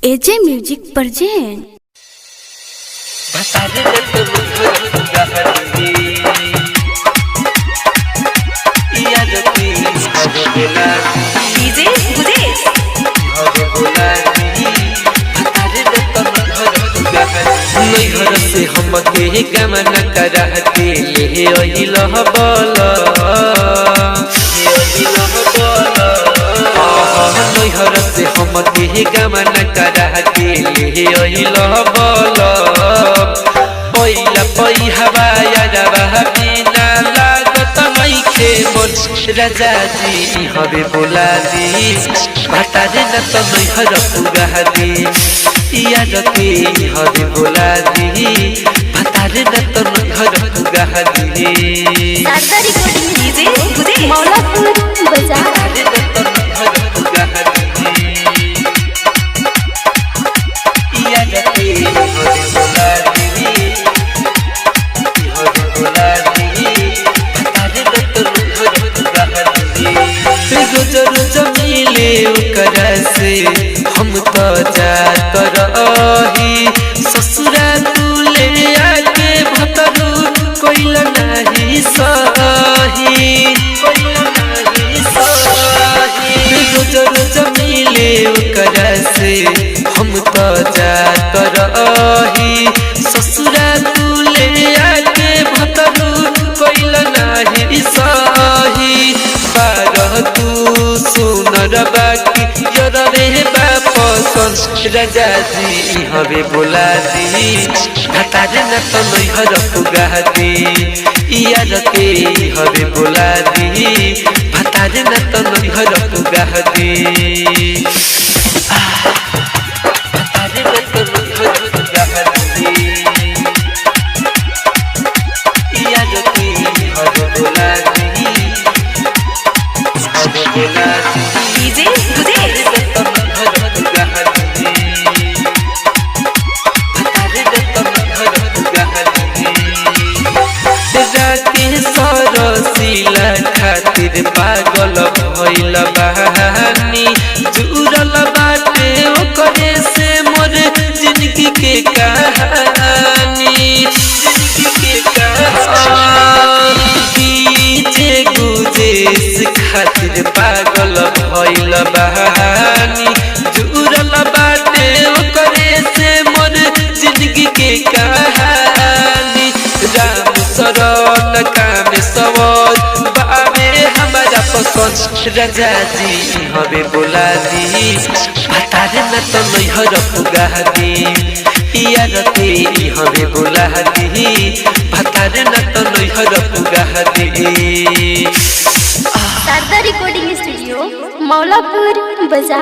एजे music present DJ गुदेश नैहर से हम के गमन करते ले अइलह बल नैहर से हम के गमन करते ले अइलह बल पहिला पहिवा यारवा बिना लागत नइखे मन राजा जी हवे बोला दी भतारे न त नैहर पुगा दी याद के हवे बोला दी भतारे न त नैहर पुगा दी डीजे गुदेश मौलापुर बाजार भतारे न त नैहर पुगा दी याद के हवे बोला दी हवे बोला दी भतारे न त नैहर पुगा दी रोज रोज मिले ओकरा से हम तो जात रही ससुरा तुले आके भतरू कोइल नाही सही रोज रोज मिले ओकरा से हम तो जात रही ससुरा तुले आके भतरू कोइल नाही सही बारह तू सुनर बाकी रे बापसन राजा जी हवे बोला दी भतारे न त नैहर पुगा दी याद के हवे बोला दी भतारे न त नैहर पुगा दी भतारे न त नैहर पुगा दी याद के हवे बोला दी हवे बोला दी डीजे गुदेश सरसीला खातिर पागल भइल बहानी जुड़ल बाटे ओकरे से मोर जिंदगी के कहानी डीजे गुदेश खातिर पागल भइल बहानी जुड़ल बाटे ओकरे से मोर जिंदगी के कहानी राम शरण काम सवर बाबे हमारा पसंद राजा जी हवे बोला दी भतारे न त नैहर पुगा दी याद के हवे बोला दी भतारे न त नैहर पुगा दी शारदा रिकॉर्डिंग स्टूडियो मौलापुर बाजार।